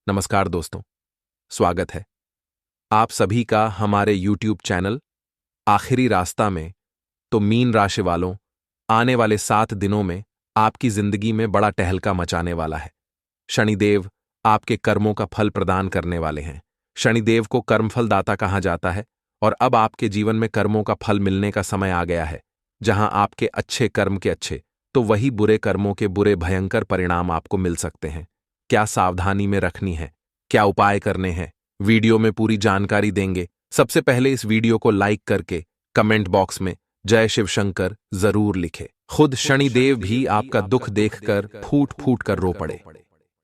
नमस्कार दोस्तों, स्वागत है आप सभी का हमारे YouTube चैनल आखिरी रास्ता में। तो मीन राशि वालों, आने वाले 7 दिनों में आपकी जिंदगी में बड़ा टहलका मचाने वाला है। शनिदेव आपके कर्मों का फल प्रदान करने वाले हैं। शनिदेव को कर्मफलदाता कहा जाता है और अब आपके जीवन में कर्मों का फल मिलने का समय आ गया है। जहां आपके अच्छे कर्म के अच्छे तो वही बुरे कर्मों के बुरे भयंकर परिणाम आपको मिल सकते हैं। क्या सावधानी में रखनी है, क्या उपाय करने हैं, वीडियो में पूरी जानकारी देंगे। सबसे पहले इस वीडियो को लाइक करके कमेंट बॉक्स में जय शिव शंकर जरूर लिखे। खुद शनिदेव भी आपका दुख देखकर फूट फूट कर रो पड़े।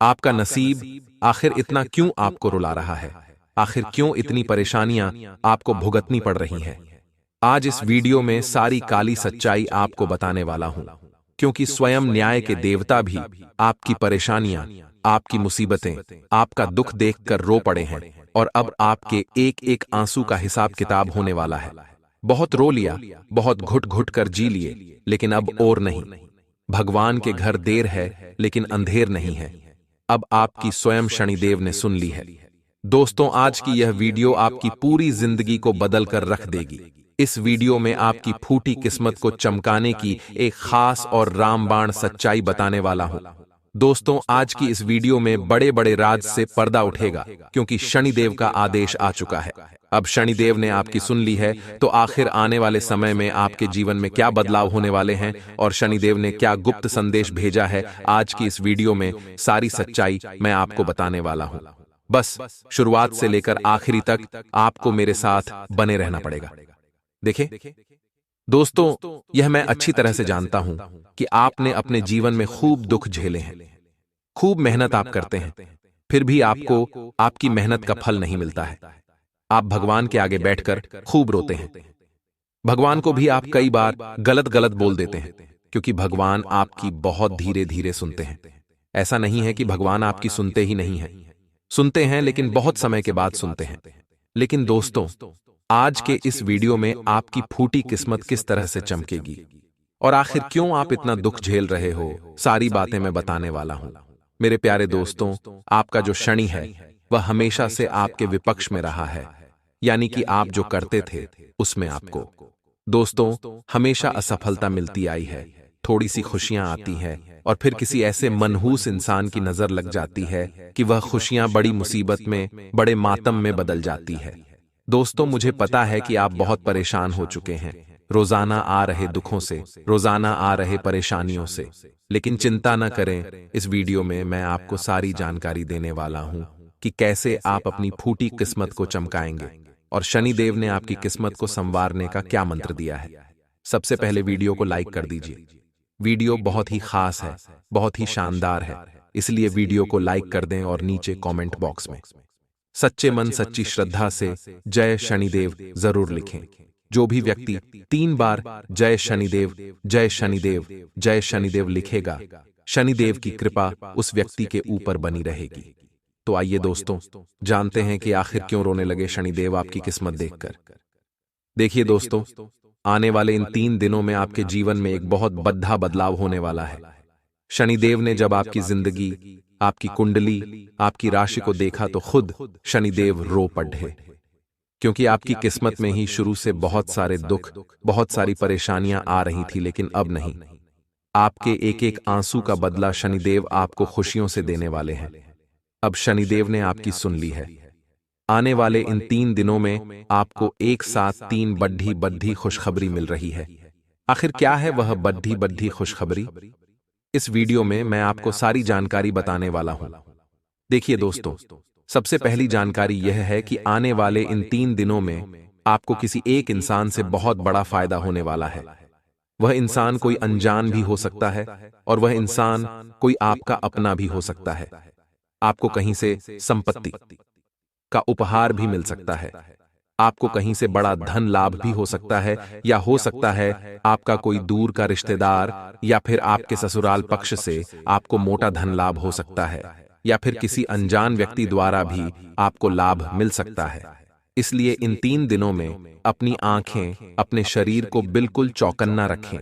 आपका नसीब आखिर इतना क्यों आपको रुला रहा है? आखिर क्यों इतनी परेशानियां आपको भुगतनी पड़ रही हैं? आज इस वीडियो में सारी काली सच्चाई आपको बताने वाला हूं, क्योंकि स्वयं न्याय के देवता भी आपकी परेशानियां, आपकी मुसीबतें, आपका दुख देखकर रो पड़े हैं और अब आपके एक एक आंसू का हिसाब किताब होने वाला है। बहुत रो लिया, बहुत घुट घुट कर जी लिए, लेकिन अब और नहीं। भगवान के घर देर है लेकिन अंधेर नहीं है। अब आपकी स्वयं शनिदेव ने सुन ली है। दोस्तों, आज की यह वीडियो आपकी पूरी जिंदगी को बदल कर रख देगी। इस वीडियो में आपकी फूटी किस्मत को चमकाने की एक खास और रामबाण सच्चाई बताने वाला हूं। दोस्तों, आज की इस वीडियो में बड़े बड़े राज से पर्दा उठेगा, क्योंकि शनिदेव का आदेश आ चुका है। अब शनिदेव ने आपकी सुन ली है, तो आखिर आने वाले समय में आपके जीवन में क्या बदलाव होने वाले हैं और शनिदेव ने क्या गुप्त संदेश भेजा है, आज की इस वीडियो में सारी सच्चाई मैं आपको बताने वाला हूं। बस शुरुआत से लेकर आखिरी तक आपको मेरे साथ बने रहना पड़ेगा। देखिए दोस्तों, यह मैं अच्छी तरह से जानता हूं कि आपने अपने जीवन में खूब दुख झेले हैं, खूब मेहनत आप करते हैं, फिर भी आपको आपकी मेहनत का फल नहीं मिलता है। आप भगवान के आगे बैठकर खूब रोते हैं। भगवान को भी आप कई बार गलत गलत बोल देते हैं, क्योंकि भगवान आपकी बहुत धीरे धीरे सुनते हैं। ऐसा नहीं है कि भगवान आपकी सुनते ही नहीं है, सुनते हैं लेकिन बहुत समय के बाद सुनते हैं। लेकिन दोस्तों, आज के इस वीडियो में आपकी फूटी किस्मत किस तरह से चमकेगी और आखिर क्यों आप इतना दुख झेल रहे हो, सारी बातें मैं बताने वाला हूं। मेरे प्यारे दोस्तों, आपका जो शनि है वह हमेशा से आपके विपक्ष में रहा है, यानी कि आप जो करते थे उसमें आपको दोस्तों हमेशा असफलता मिलती आई है। थोड़ी सी खुशियां आती है और फिर किसी ऐसे मनहूस इंसान की नजर लग जाती है कि वह खुशियां बड़ी मुसीबत में, बड़े मातम में बदल जाती है। दोस्तों, मुझे पता है कि आप बहुत परेशान हो चुके हैं रोजाना आ रहे दुखों से, रोजाना आ रहे परेशानियों से, लेकिन चिंता न करें। इस वीडियो में मैं आपको सारी जानकारी देने वाला हूं कि कैसे आप अपनी फूटी किस्मत को चमकाएंगे और शनिदेव ने आपकी किस्मत को संवारने का क्या मंत्र दिया है। सबसे पहले वीडियो को लाइक कर दीजिए। वीडियो बहुत ही खास है, बहुत ही शानदार है, इसलिए वीडियो को लाइक कर दें और नीचे कमेंट बॉक्स में सच्चे मन सच्ची श्रद्धा से जय शनिदेव जरूर लिखें। जो भी व्यक्ति 3 बार जय शनिदेव, जय शनिदेव, जय शनिदेव लिखेगा, शनिदेव की कृपा उस व्यक्ति के ऊपर बनी रहेगी। तो आइए दोस्तों, जानते हैं कि आखिर क्यों रोने लगे शनिदेव आपकी किस्मत देखकर। देखिए दोस्तों, आने वाले इन 3 दिनों में आपके जीवन में एक बहुत बड़ा बदलाव होने वाला है। शनिदेव ने जब आपकी जिंदगी, आपकी कुंडली, आपकी राशि को देखा तो खुद शनिदेव रो पड़े, क्योंकि आपकी किस्मत में ही शुरू से बहुत सारे दुख, बहुत सारी परेशानियां आ रही थी, लेकिन अब नहीं। आपके एक एक आंसू का बदला शनिदेव आपको खुशियों से देने वाले हैं। अब शनिदेव ने आपकी सुन ली है। आने वाले इन 3 दिनों में आपको एक साथ 3 बड्ढी बड्ढी खुशखबरी मिल रही है। आखिर क्या है वह बड्ढी बड्ढी खुशखबरी? इस वीडियो में मैं आपको सारी जानकारी बताने वाला हूं। देखिए दोस्तों, सबसे पहली जानकारी यह है कि आने वाले इन 3 दिनों में आपको किसी एक इंसान से बहुत बड़ा फायदा होने वाला है। वह इंसान कोई अनजान भी हो सकता है और वह इंसान कोई आपका अपना भी हो सकता है। आपको कहीं से संपत्ति का उपहार भी मिल सकता है, आपको कहीं से बड़ा धन लाभ भी हो सकता है, या हो सकता है आपका कोई दूर का रिश्तेदार या फिर आपके ससुराल पक्ष से आपको मोटा धन लाभ हो सकता है, या फिर किसी अनजान व्यक्ति द्वारा भी आपको लाभ मिल सकता है। इसलिए इन 3 दिनों में अपनी आंखें, अपने शरीर को बिल्कुल चौकन्ना रखें,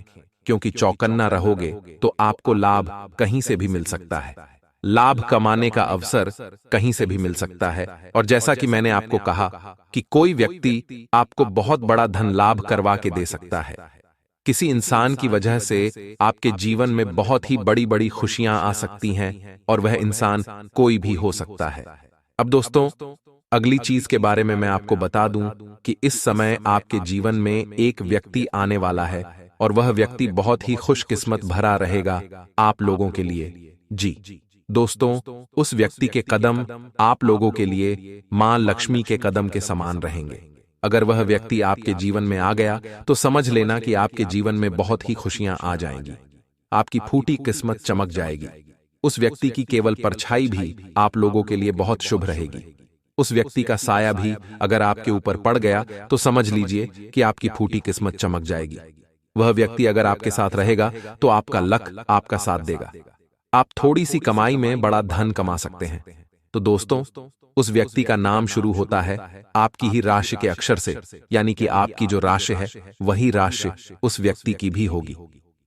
क्योंकि चौकन्ना रहोगे तो आपको लाभ कहीं से भी मिल सकता है। लाभ कमाने का अवसर कहीं से भी मिल सकता है। और जैसा कि मैंने आपको कहा कि कोई व्यक्ति आपको बहुत बड़ा धन लाभ करवा के दे सकता है। किसी इंसान की वजह से आपके जीवन में बहुत ही बड़ी बड़ी खुशियां आ सकती हैं, और वह इंसान कोई भी हो सकता है। अब दोस्तों, अगली चीज के बारे में मैं आपको बता दूं कि इस समय आपके जीवन में एक व्यक्ति आने वाला है, और वह व्यक्ति बहुत ही खुशकिस्मत भरा रहेगा आप लोगों के लिए। जी दोस्तों, उस व्यक्ति के कदम आप लोगों के लिए मां लक्ष्मी के कदम के समान रहेंगे। अगर वह व्यक्ति आपके जीवन में आ गया तो समझ लेना कि आपके जीवन में बहुत ही खुशियां आ जाएंगी, आपकी फूटी किस्मत चमक जाएगी। उस व्यक्ति की केवल परछाई भी आप लोगों के लिए बहुत शुभ रहेगी। उस व्यक्ति का साया भी अगर आपके ऊपर पड़ गया तो समझ लीजिए कि आपकी फूटी किस्मत चमक जाएगी। वह व्यक्ति अगर आपके साथ रहेगा तो आपका लक आपका साथ देगा। आप थोड़ी सी कमाई में बड़ा धन कमा सकते हैं। तो दोस्तों, उस व्यक्ति का नाम शुरू होता है आपकी ही राशि के अक्षर से, यानी कि आपकी जो राशि है वही राशि उस व्यक्ति की भी होगी।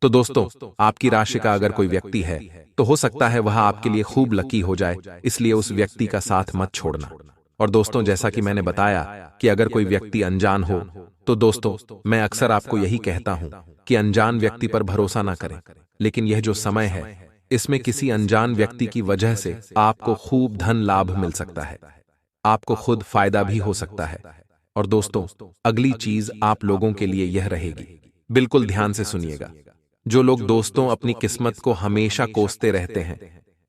तो दोस्तों, आपकी राशि का अगर कोई व्यक्ति है तो हो सकता है वह आपके लिए खूब लकी हो जाए, इसलिए उस व्यक्ति का साथ मत छोड़ना। और दोस्तों, जैसा कि मैंने बताया कि अगर कोई व्यक्ति अनजान हो तो दोस्तों, मैं अक्सर आपको यही कहता हूं कि अनजान व्यक्ति पर भरोसा ना करें। लेकिन यह जो समय है, इसमें किसी अनजान व्यक्ति की वजह से आपको खूब धन लाभ मिल सकता है, आपको खुद फायदा भी हो सकता है। और दोस्तों, अगली चीज आप लोगों के लिए यह रहेगी, बिल्कुल ध्यान से सुनिएगा। जो लोग दोस्तों अपनी किस्मत को हमेशा कोसते रहते हैं,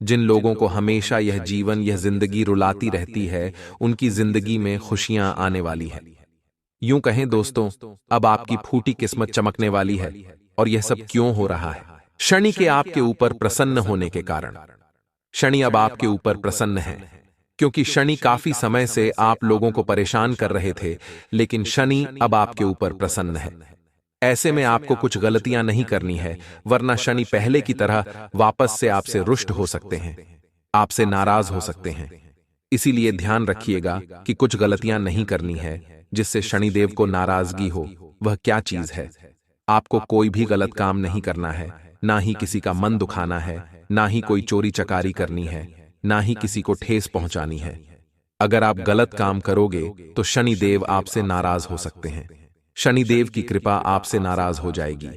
जिन लोगों को हमेशा यह जीवन यह जिंदगी रुलाती रहती है, उनकी जिंदगी में खुशियां आने वाली है। यूं कहें दोस्तों, अब आपकी फूटी किस्मत चमकने वाली है। और यह सब क्यों हो रहा है? शनि के आपके ऊपर प्रसन्न होने के कारण। शनि अब आपके ऊपर प्रसन्न है, क्योंकि शनि काफी समय से आप लोगों को परेशान कर रहे थे, लेकिन शनि अब आपके ऊपर प्रसन्न है। ऐसे में आपको कुछ गलतियां नहीं करनी है, वरना शनि पहले की तरह वापस से आपसे रुष्ट हो सकते हैं, आपसे नाराज हो सकते हैं। इसीलिए ध्यान रखिएगा कि कुछ गलतियां नहीं करनी है जिससे शनिदेव को नाराजगी हो। वह क्या चीज है? आपको कोई भी गलत काम नहीं करना है, ना ही किसी का मन दुखाना है, ना ही कोई चोरी चकारी करनी है, ना ही किसी को ठेस पहुंचानी है। अगर आप गलत काम करोगे तो शनिदेव आपसे नाराज हो सकते हैं, शनिदेव की कृपा आपसे नाराज हो जाएगी।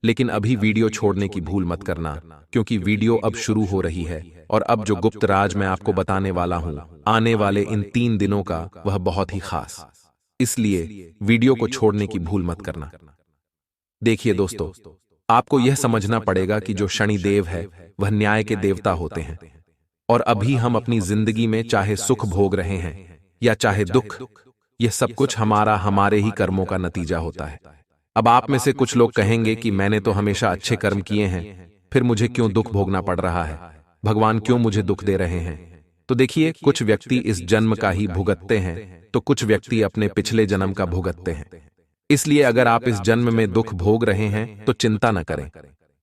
लेकिन अभी वीडियो छोड़ने की भूल मत करना, क्योंकि वीडियो अब शुरू हो रही है, और अब जो गुप्त राज मैं आपको बताने वाला हूं आने वाले इन 3 दिनों का, वह बहुत ही खास, इसलिए वीडियो को छोड़ने की भूल मत करना। देखिए दोस्तों, आपको यह समझना पड़ेगा कि जो शनिदेव है वह न्याय के देवता होते हैं, और अभी हम अपनी जिंदगी में चाहे सुख भोग रहे हैं या चाहे दुख, यह सब कुछ हमारे ही कर्मों का नतीजा होता है। अब आप में से कुछ लोग कहेंगे कि मैंने तो हमेशा अच्छे कर्म किए हैं, फिर मुझे क्यों दुख भोगना पड़ रहा है, भगवान क्यों मुझे दुख दे रहे हैं? तो देखिए, कुछ व्यक्ति इस जन्म का ही भुगतते हैं, तो कुछ व्यक्ति अपने पिछले जन्म का भुगतते हैं। इसलिए अगर आप इस जन्म में दुख भोग रहे हैं तो चिंता न करें,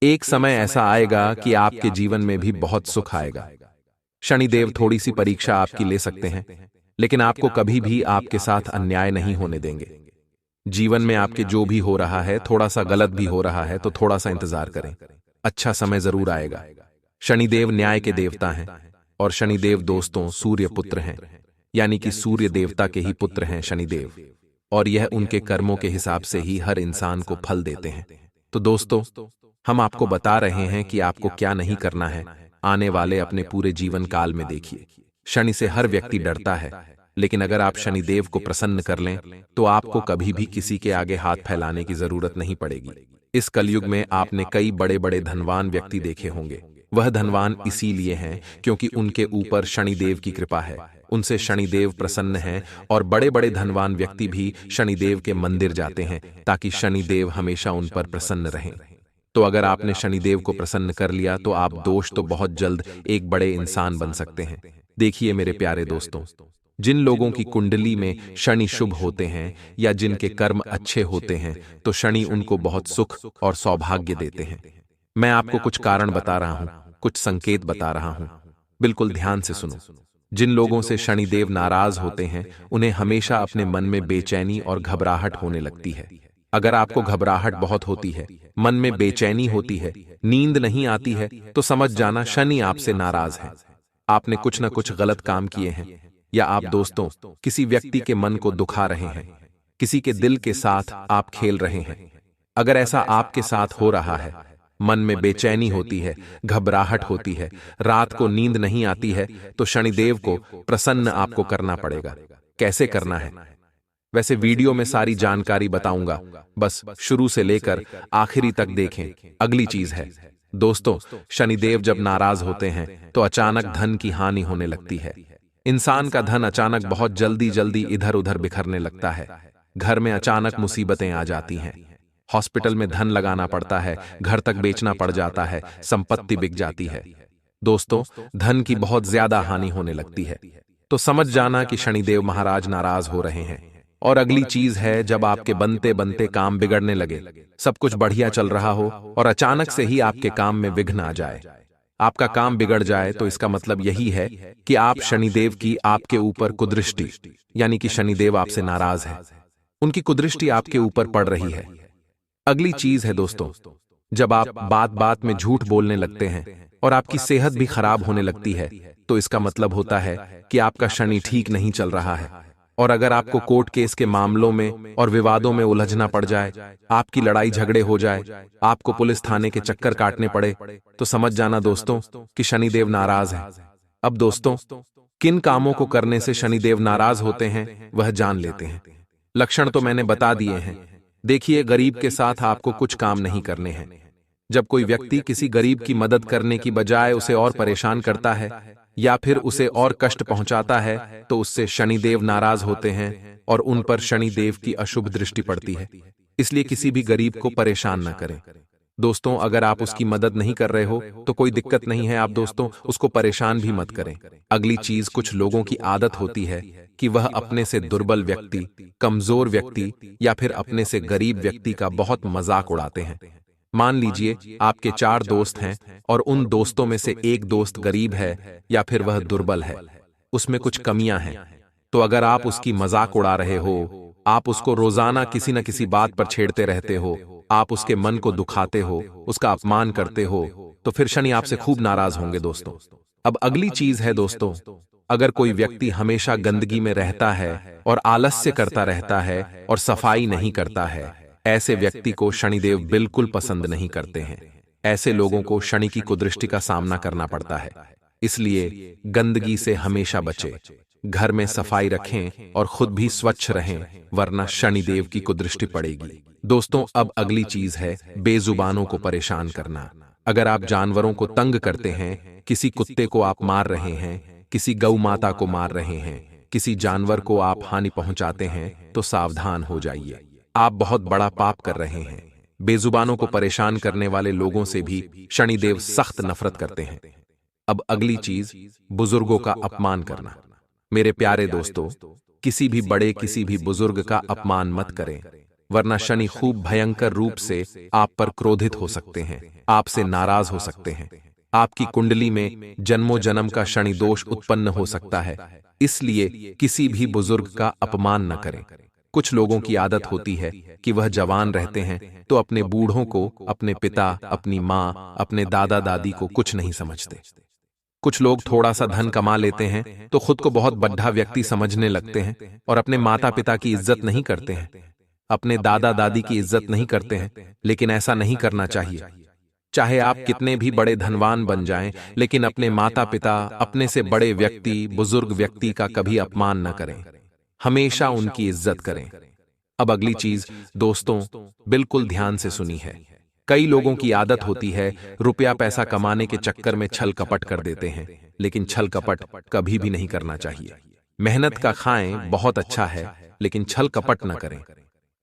एक समय ऐसा आएगा कि आपके जीवन में भी बहुत सुख आएगा। शनिदेव थोड़ी सी परीक्षा आपकी ले सकते हैं, लेकिन आपको कभी भी आपके साथ अन्याय नहीं होने देंगे। जीवन में आपके जो भी हो रहा है, थोड़ा सा गलत भी हो रहा है, तो थोड़ा सा इंतजार करें, अच्छा समय जरूर आएगा। शनिदेव न्याय के देवता हैं, और शनिदेव दोस्तों सूर्य पुत्र हैं, यानी कि सूर्य देवता के ही पुत्र हैं शनिदेव, और यह उनके कर्मों के हिसाब से ही हर इंसान को फल देते हैं। तो दोस्तों, हम आपको बता रहे हैं कि आपको क्या नहीं करना है। आने वाले अपने पूरे जीवन काल में देखिए, शनि से हर व्यक्ति डरता है, लेकिन अगर आप शनिदेव को प्रसन्न कर लें तो आपको कभी भी किसी के आगे हाथ फैलाने की जरूरत नहीं पड़ेगी। इस कलयुग में आपने कई बड़े बड़े धनवान व्यक्ति देखे होंगे। वह धनवान इसीलिए हैं क्योंकि उनके ऊपर शनिदेव की कृपा है, उनसे शनिदेव प्रसन्न हैं, और बड़े बड़े धनवान व्यक्ति भी शनिदेव के मंदिर जाते हैं ताकि शनिदेव हमेशा उन पर प्रसन्न रहें। तो अगर आपने शनिदेव को प्रसन्न कर लिया तो आप दोष तो बहुत जल्द एक बड़े इंसान बन सकते हैं। देखिए मेरे प्यारे दोस्तों, जिन लोगों की कुंडली में शनि शुभ होते हैं या जिनके कर्म अच्छे होते हैं, तो शनि उनको बहुत सुख और सौभाग्य देते हैं। मैं आपको कुछ कारण बता रहा हूं, कुछ संकेत बता रहा हूं, बिल्कुल ध्यान से सुनो। जिन लोगों से शनिदेव नाराज होते हैं, उन्हें हमेशा अपने मन में बेचैनी और घबराहट होने लगती है। अगर आपको घबराहट बहुत होती है, मन में बेचैनी होती है, नींद नहीं आती है, तो समझ जाना शनि आपसे नाराज है। आपने कुछ न कुछ गलत काम किए हैं, या आप दोस्तों किसी व्यक्ति के मन को दुखा रहे हैं, किसी के दिल के साथ आप खेल रहे हैं। अगर ऐसा आपके साथ हो रहा है, मन में बेचैनी होती है, घबराहट होती है, रात को नींद नहीं आती है, तो शनिदेव को प्रसन्न आपको करना पड़ेगा। कैसे करना है? वैसे वीडियो में सारी जानकारी बताऊंगा, बस शुरू से लेकर आखिरी तक देखें। अगली चीज है दोस्तों, शनिदेव जब नाराज होते हैं तो अचानक धन की हानि होने लगती है। इंसान का धन अचानक बहुत जल्दी जल्दी इधर उधर बिखरने लगता है। घर में अचानक मुसीबतें आ जाती हैं, हॉस्पिटल में धन लगाना पड़ता है, घर तक बेचना पड़ जाता है, संपत्ति बिक जाती है। दोस्तों, धन की बहुत ज्यादा हानि होने लगती है, तो समझ जाना कि शनिदेव महाराज नाराज हो रहे हैं। और अगली चीज है, जब आपके बनते बनते काम बिगड़ने लगे, सब कुछ बढ़िया चल रहा हो और अचानक से ही आपके काम में विघ्न आ जाए, आपका काम बिगड़ जाए, तो इसका मतलब यही है कि आप शनिदेव की आपके ऊपर कुदृष्टि, यानी कि शनिदेव आपसे नाराज है, उनकी कुदृष्टि आपके ऊपर पड़ रही है। अगली चीज है दोस्तों, जब आप बात बात में झूठ बोलने लगते हैं और आपकी सेहत भी खराब होने लगती है, तो इसका मतलब होता है कि आपका शनि ठीक नहीं चल रहा है। और अगर आपको कोर्ट केस के मामलों में और विवादों में उलझना पड़ जाए, आपकी लड़ाई झगड़े हो जाए, आपको पुलिस थाने के चक्कर काटने पड़े, तो समझ जाना दोस्तों कि शनिदेव नाराज है। अब दोस्तों, किन कामों को करने से शनिदेव नाराज होते हैं वह जान लेते हैं। लक्षण तो मैंने बता दिए हैं। देखिए, गरीब के साथ आपको कुछ काम नहीं करने हैं। जब कोई व्यक्ति किसी गरीब की मदद करने की बजाय उसे और परेशान करता है या फिर उसे और कष्ट पहुंचाता है, तो उससे शनिदेव नाराज होते हैं और उन पर शनिदेव की अशुभ दृष्टि पड़ती है। इसलिए किसी भी गरीब को परेशान न करें। दोस्तों, अगर आप उसकी मदद नहीं कर रहे हो तो कोई दिक्कत नहीं है, आप दोस्तों उसको परेशान भी मत करें। अगली चीज, कुछ लोगों की आदत होती है कि वह अपने से दुर्बल व्यक्ति, कमजोर व्यक्ति या फिर अपने से गरीब व्यक्ति का बहुत मजाक उड़ाते हैं। मान लीजिए आपके 4 दोस्त हैं और उन दोस्तों में से एक दोस्त गरीब है या फिर वह दुर्बल है, उसमें कुछ कमियां हैं, तो अगर आप उसकी मजाक उड़ा रहे हो, आप उसको रोजाना किसी न किसी बात पर छेड़ते रहते हो, आप उसके मन को दुखाते हो, उसका अपमान करते हो, तो फिर शनि आपसे खूब नाराज होंगे दोस्तों। अब अगली चीज है दोस्तों, अगर कोई व्यक्ति हमेशा गंदगी में रहता है और आलस्य करता रहता है और सफाई नहीं करता है, ऐसे व्यक्ति को शनिदेव बिल्कुल पसंद नहीं करते हैं। ऐसे लोगों को शनि की कुदृष्टि का सामना करना पड़ता है। इसलिए गंदगी से हमेशा बचें, घर में सफाई रखें और खुद भी स्वच्छ रहें, वरना शनिदेव की कुदृष्टि पड़ेगी। दोस्तों, अब अगली चीज है बेजुबानों को परेशान करना। अगर आप जानवरों को तंग करते हैं, किसी कुत्ते को आप मार रहे हैं, किसी गौ माता को मार रहे हैं, किसी जानवर को आप हानि पहुंचाते हैं, तो सावधान हो जाइए, आप बहुत बड़ा पाप कर रहे हैं। बेजुबानों को परेशान करने वाले लोगों से भी शनिदेव सख्त नफरत करते हैं। अब अगली चीज, बुजुर्गों का अपमान करना। मेरे प्यारे दोस्तों, किसी भी बड़े, किसी भी बुजुर्ग का अपमान मत करें, वरना शनि खूब भयंकर रूप से आप पर क्रोधित हो सकते हैं, आपसे नाराज हो सकते हैं। आपकी कुंडली में जन्मों जन्म का शनि दोष उत्पन्न हो सकता है। इसलिए किसी भी बुजुर्ग का अपमान न करें। कुछ लोगों की आदत होती है कि वह जवान रहते हैं तो अपने बूढ़ों को, अपने पिता, अपनी माँ, अपने दादा दादी को कुछ नहीं समझते। कुछ लोग थोड़ा सा धन कमा लेते हैं तो खुद को बहुत बड़ा व्यक्ति समझने लगते हैं और अपने माता पिता की इज्जत नहीं करते हैं, अपने दादा दादी की इज्जत नहीं करते हैं। लेकिन ऐसा नहीं करना चाहिए। चाहे आप कितने भी बड़े धनवान बन जाएं, लेकिन अपने माता पिता, अपने से बड़े व्यक्ति, बुजुर्ग व्यक्ति का कभी अपमान न करें, हमेशा उनकी इज्जत करें। अब अगली चीज दोस्तों, बिल्कुल ध्यान से सुनी है। कई लोगों की आदत होती है रुपया पैसा कमाने के चक्कर में छल कपट कर देते हैं, लेकिन छल कपट कभी भी नहीं करना चाहिए। मेहनत का खाएं बहुत अच्छा है, लेकिन छल कपट न करें।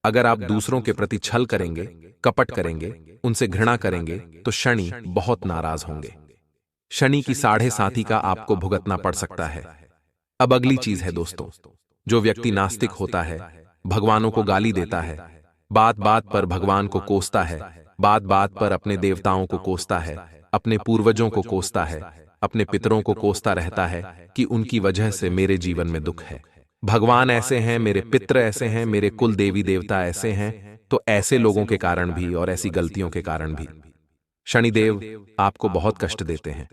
अगर आप दूसरों के प्रति छल करेंगे, कपट करेंगे, उनसे घृणा करेंगे, तो शनि बहुत नाराज होंगे। शनि की 7.5 का आपको भुगतना पड़ सकता है। अब अगली चीज है दोस्तों, जो व्यक्ति नास्तिक होता है, भगवानों को गाली देता है, बात बात पर भगवान को कोसता है, बात बात पर अपने देवताओं को कोसता है, अपने पूर्वजों को कोसता है, अपने पितरों को कोसता रहता है कि उनकी वजह से मेरे जीवन में दुख है, भगवान ऐसे हैं, मेरे पितर ऐसे हैं, मेरे कुल देवी देवता ऐसे हैं, तो ऐसे लोगों के कारण भी और ऐसी गलतियों के कारण भी शनिदेव आपको बहुत कष्ट देते हैं।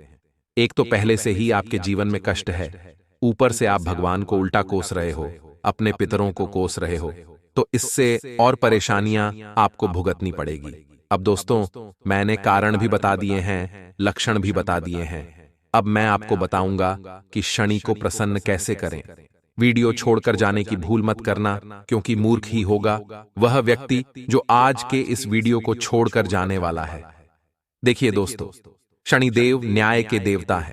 एक तो पहले से ही आपके जीवन में कष्ट है, ऊपर से आप भगवान को उल्टा कोस रहे हो, अपने पितरों को कोस रहे हो, तो इससे और परेशानियां आपको भुगतनी पड़ेगी। अब दोस्तों, मैंने कारण भी बता दिए हैं, लक्षण भी बता दिए हैं। अब मैं आपको बताऊंगा कि शनि को प्रसन्न कैसे करें। वीडियो छोड़कर जाने की भूल मत करना, क्योंकि मूर्ख ही होगा वह व्यक्ति जो आज के इस वीडियो को छोड़कर जाने वाला है। देखिए दोस्तों, शनिदेव न्याय के देवता है।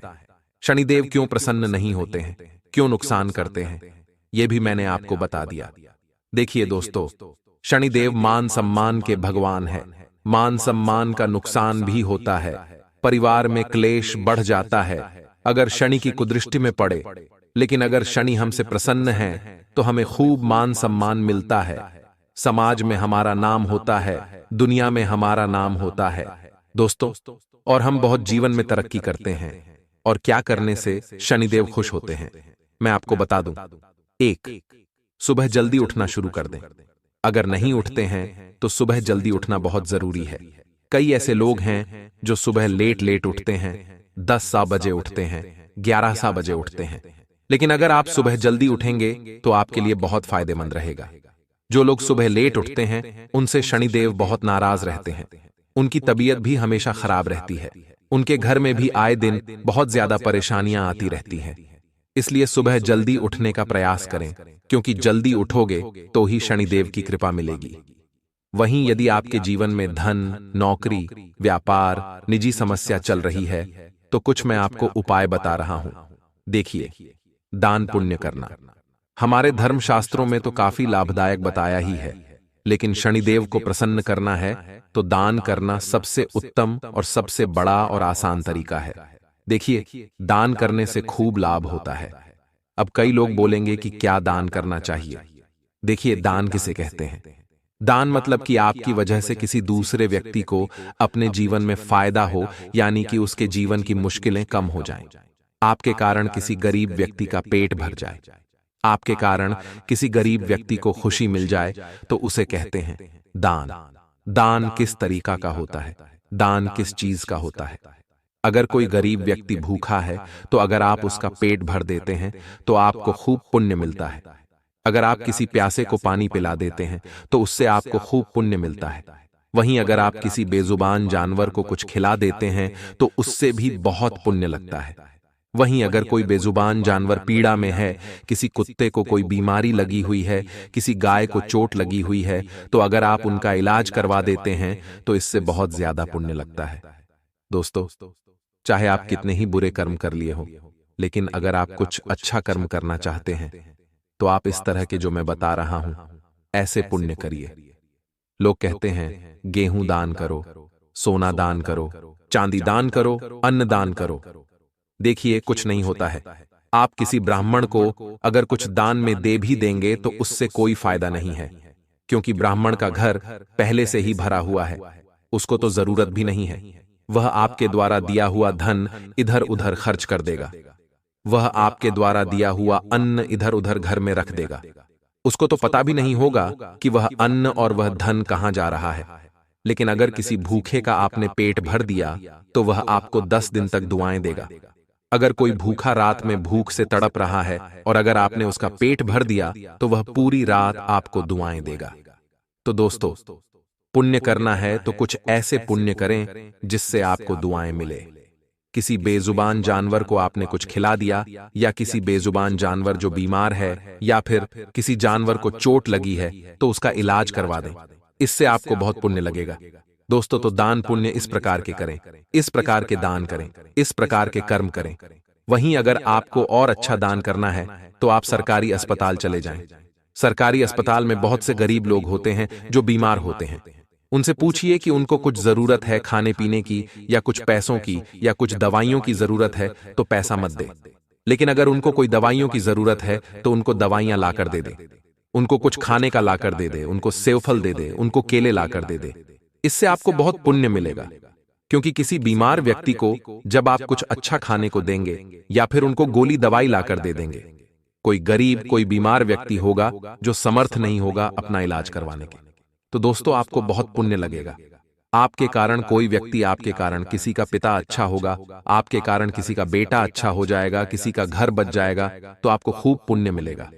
शनिदेव क्यों प्रसन्न नहीं होते हैं, क्यों नुकसान करते हैं, यह भी मैंने आपको बता दिया। देखिए दोस्तों, शनिदेव मान सम्मान के भगवान है। मान सम्मान का नुकसान भी होता है, परिवार में क्लेश बढ़ जाता है अगर शनि की कुदृष्टि में पड़े। लेकिन अगर शनि हमसे प्रसन्न है तो हमें खूब मान सम्मान मिलता है, समाज में हमारा नाम होता है, दुनिया में हमारा नाम होता है दोस्तों, और हम बहुत जीवन में तरक्की करते हैं। और क्या करने से शनिदेव खुश होते हैं, मैं आपको बता दूं। 1, सुबह जल्दी उठना शुरू कर दें। अगर नहीं उठते हैं तो सुबह जल्दी उठना बहुत जरूरी है। कई ऐसे लोग हैं जो सुबह लेट लेट उठते हैं, 10 बजे उठते हैं, 11 बजे उठते हैं। लेकिन अगर आप सुबह जल्दी उठेंगे तो आपके लिए बहुत फायदेमंद रहेगा। जो लोग सुबह लेट उठते हैं उनसे शनिदेव बहुत नाराज रहते हैं, उनकी तबीयत भी हमेशा खराब रहती है, उनके घर में भी आए दिन बहुत ज्यादा परेशानियां आती रहती हैं। इसलिए सुबह जल्दी उठने का प्रयास करें, क्योंकि जल्दी उठोगे तो ही शनिदेव की कृपा मिलेगी। वहीं यदि आपके जीवन में धन, नौकरी, व्यापार, निजी समस्या चल रही है तो कुछ मैं आपको उपाय बता रहा हूं। देखिए, दान पुण्य करना हमारे धर्मशास्त्रों में तो काफी लाभदायक बताया ही है, लेकिन शनिदेव को प्रसन्न करना है तो दान करना सबसे उत्तम और सबसे बड़ा और आसान तरीका है। देखिए, दान करने से खूब लाभ होता है। अब कई लोग बोलेंगे कि क्या दान करना चाहिए। देखिए, दान किसे कहते हैं? दान मतलब कि आपकी वजह से किसी दूसरे व्यक्ति को अपने जीवन में फायदा हो, यानी कि उसके जीवन की मुश्किलें कम हो जाएं। आपके कारण किसी गरीब व्यक्ति का पेट भर जाए, आपके कारण किसी गरीब व्यक्ति को खुशी मिल जाए, तो उसे कहते हैं दान। दान किस तरीका का होता है, दान किस चीज का होता है? अगर कोई गरीब व्यक्ति भूखा है तो अगर आप उसका पेट भर देते हैं तो आपको खूब पुण्य मिलता है। अगर आप किसी प्यासे को पानी पिला देते हैं तो उससे आपको खूब पुण्य मिलता है। वहीं अगर आप किसी बेजुबान जानवर को कुछ खिला देते हैं तो उससे भी बहुत पुण्य लगता है। वहीं अगर कोई बेजुबान जानवर पीड़ा में है, किसी कुत्ते को कोई बीमारी लगी हुई है, किसी गाय को चोट लगी हुई है, तो अगर आप उनका इलाज करवा देते हैं तो इससे बहुत ज्यादा पुण्य लगता है। दोस्तों, चाहे आप कितने ही बुरे कर्म कर लिए हो, लेकिन अगर आप कुछ अच्छा कर्म करना चाहते हैं तो आप इस तरह के जो मैं बता रहा हूं ऐसे पुण्य करिए। लोग कहते हैं गेहूं दान करो, सोना दान करो, चांदी दान करो, अन्न दान करो। देखिए, कुछ नहीं होता है। आप किसी ब्राह्मण को अगर कुछ दान में दे भी देंगे तो उससे कोई फायदा नहीं है, क्योंकि ब्राह्मण का घर पहले से ही भरा हुआ है, उसको तो जरूरत भी नहीं है। वह आपके द्वारा दिया हुआ धन इधर उधर खर्च कर देगा, वह आपके द्वारा दिया हुआ अन्न इधर उधर घर में रख देगा। उसको तो पता भी नहीं होगा कि वह अन्न और वह धन कहां जा रहा है। लेकिन अगर किसी भूखे का आपने पेट भर दिया तो वह आपको 10 दिन तक दुआएं देगा। अगर कोई भूखा रात में भूख से तड़प रहा है और अगर आपने उसका पेट भर दिया तो वह पूरी रात आपको दुआएं देगा। तो दोस्तों, पुण्य करना है तो कुछ ऐसे पुण्य करें जिससे आपको दुआएं मिले। किसी बेजुबान जानवर को आपने कुछ खिला दिया, या किसी बेजुबान जानवर जो बीमार है, या फिर किसी जानवर को चोट लगी है तो उसका इलाज करवा दें, इससे आपको बहुत पुण्य लगेगा। दोस्तों, तो दान पुण्य इस प्रकार के करें, इस प्रकार के दान करें, इस प्रकार के कर्म करें। वहीं अगर आपको और अच्छा दान करना है तो आप सरकारी अस्पताल चले जाएं। सरकारी अस्पताल में बहुत से गरीब लोग होते हैं जो बीमार होते हैं। उनसे पूछिए कि उनको कुछ जरूरत है खाने पीने की, या कुछ पैसों की, या कुछ दवाइयों की जरूरत है तो पैसा मत दे। लेकिन अगर उनको कोई दवाइयों की जरूरत है तो उनको दवाइयां लाकर दे दे, उनको कुछ खाने का लाकर दे दे, उनको सेवफल दे दे, उनको केले लाकर दे दे। इससे आपको बहुत पुण्य मिलेगा, क्योंकि किसी बीमार व्यक्ति को जब आप कुछ अच्छा खाने को देंगे या फिर उनको गोली दवाई लाकर दे देंगे, कोई गरीब, कोई बीमार व्यक्ति होगा जो समर्थ नहीं होगा अपना इलाज करवाने के, तो दोस्तों आपको बहुत पुण्य लगेगा। आपके कारण कोई व्यक्ति, आपके कारण किसी का पिता अच्छा होगा, आपके कारण किसी का बेटा अच्छा हो जाएगा, किसी का घर बच जाएगा, तो आपको खूब पुण्य मिलेगा।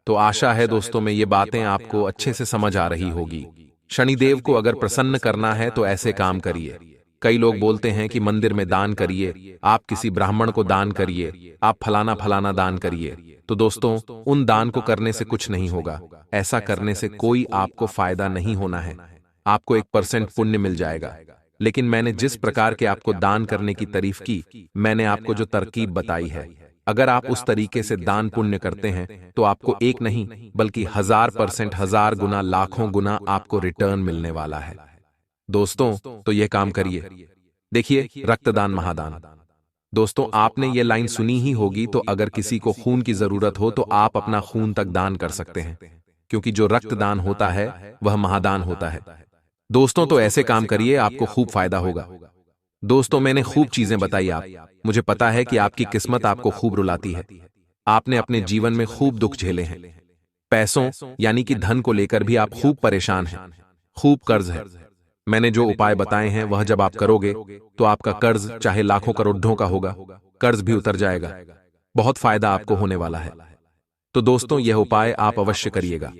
तो आशा है दोस्तों में ये बातें आपको अच्छे से समझ आ रही होगी। शनिदेव को अगर प्रसन्न करना है तो ऐसे काम करिए। कई लोग बोलते हैं कि मंदिर में दान करिए, आप किसी ब्राह्मण को दान करिए, आप फलाना फलाना दान करिए। तो दोस्तों, उन दान को करने से कुछ नहीं होगा। ऐसा करने से कोई आपको फायदा नहीं होना है। आपको 1% पुण्य मिल जाएगा। लेकिन मैंने जिस प्रकार के आपको दान करने की तारीफ की, मैंने आपको जो तरकीब बताई है, अगर आप उस तरीके से दान पुण्य करते हैं तो आपको एक नहीं बल्कि 1000%, 1000 गुना, लाखों गुना आपको रिटर्न मिलने वाला है। दोस्तों, तो यह काम करिए। देखिए, रक्तदान महादान। दोस्तों, आपने ये लाइन सुनी ही होगी, तो अगर किसी को खून की जरूरत हो तो आप अपना खून तक दान कर सकते हैं, क्योंकि जो रक्तदान होता है वह महादान होता है। दोस्तों, तो ऐसे काम करिए, आपको खूब फायदा होगा। दोस्तों, मैंने खूब चीजें बताई आप, मुझे पता है कि आपकी किस्मत आपको खूब रुलाती है। आपने अपने जीवन में खूब दुख झेले हैं। पैसों यानी कि धन को लेकर भी आप खूब परेशान हैं, खूब कर्ज है। मैंने जो उपाय बताए हैं वह जब आप करोगे तो आपका कर्ज चाहे लाखों करोड़ों का होगा, कर्ज भी उतर जाएगा। बहुत फायदा आपको होने वाला है। तो दोस्तों, यह उपाय आप अवश्य करिएगा।